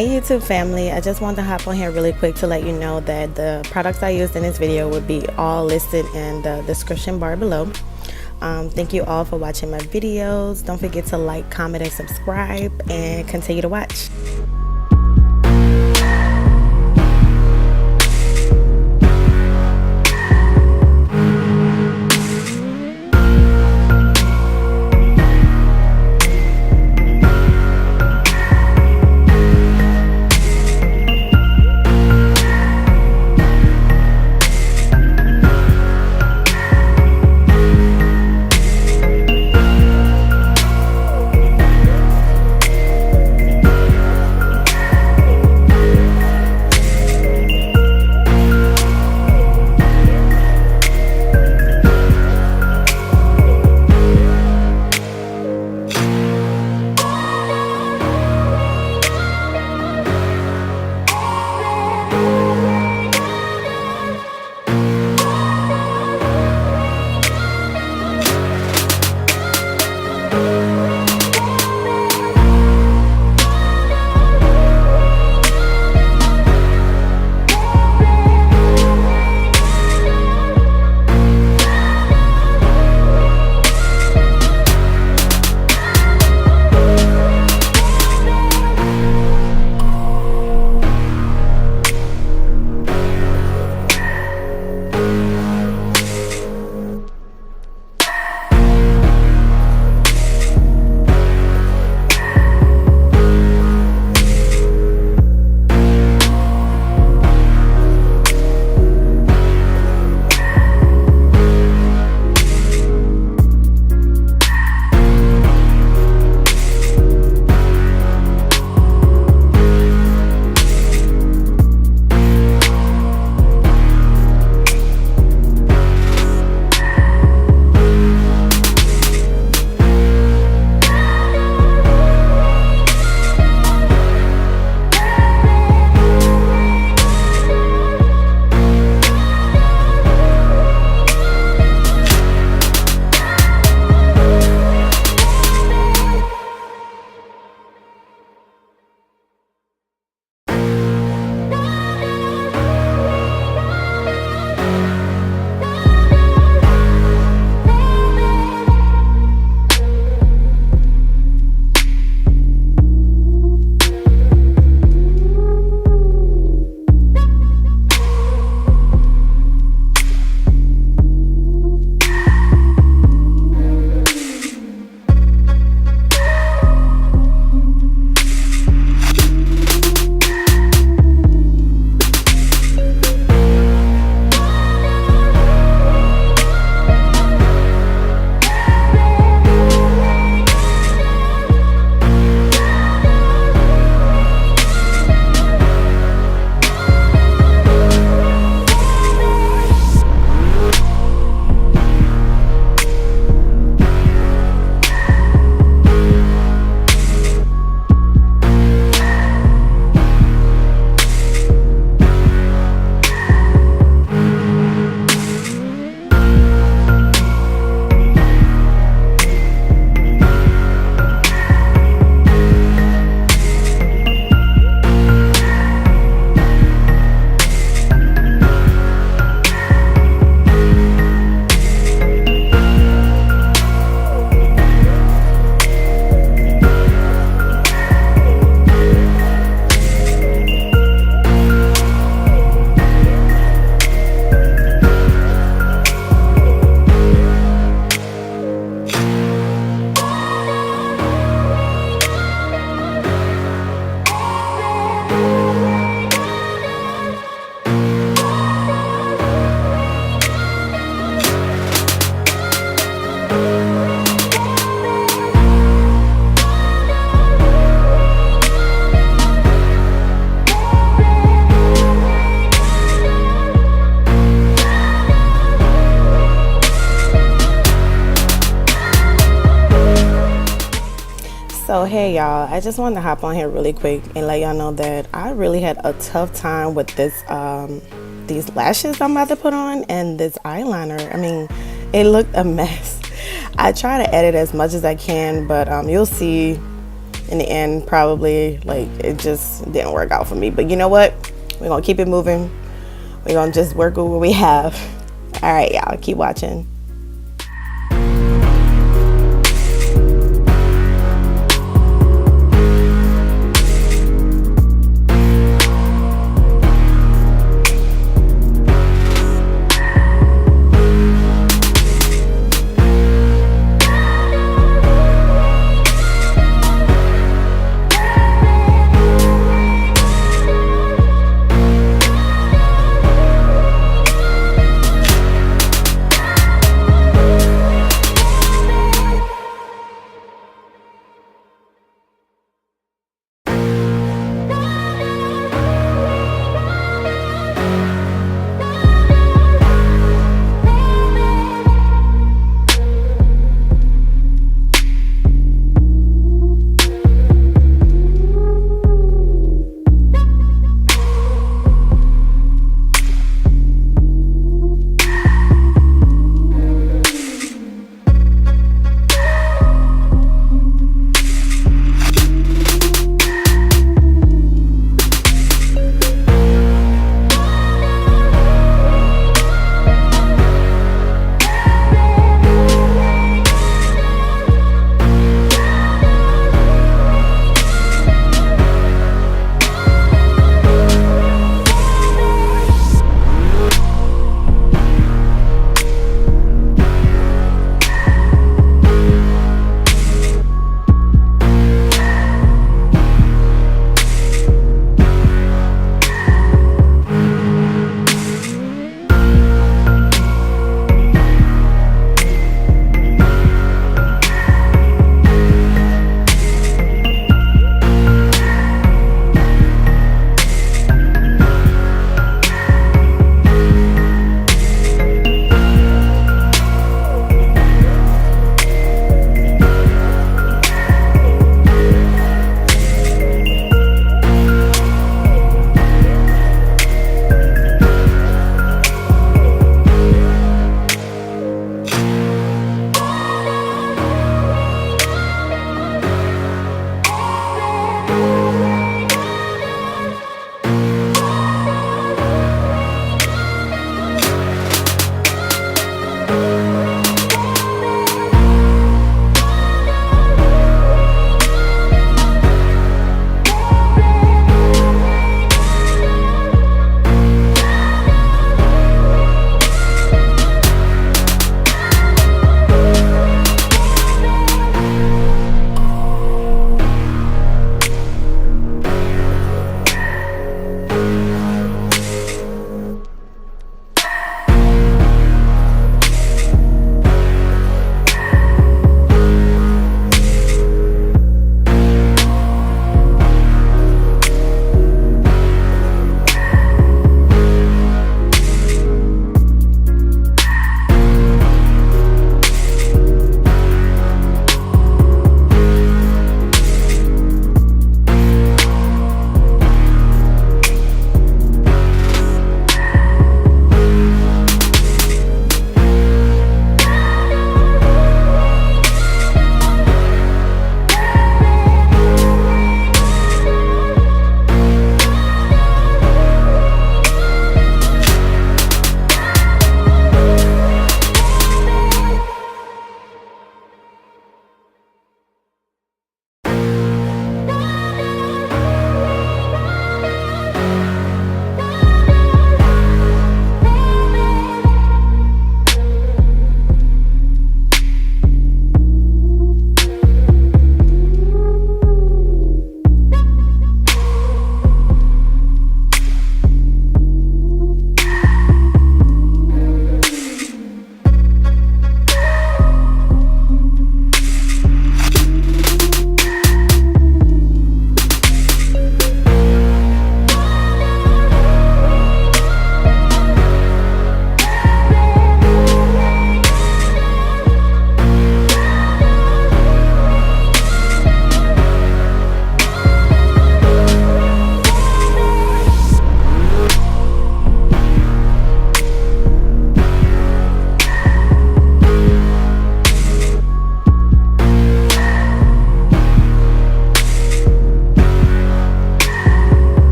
Hey YouTube family, I just wanted to hop on here really quick to let you know that the products I used in this video would be all listed in the description bar below. Thank you all for watching my videos. Don't forget to like, comment, and subscribe, and continue to watch. So hey y'all, I just wanted to hop on here really quick and let y'all know that I really had a tough time with this these lashes I'm about to put on and this eyeliner. I mean, it looked a mess. I try to edit as much as I can, but you'll see in the end, probably, like, it just didn't work out for me. But you know what? We're gonna keep it moving. We're gonna just work with what we have. All right, y'all, keep watching.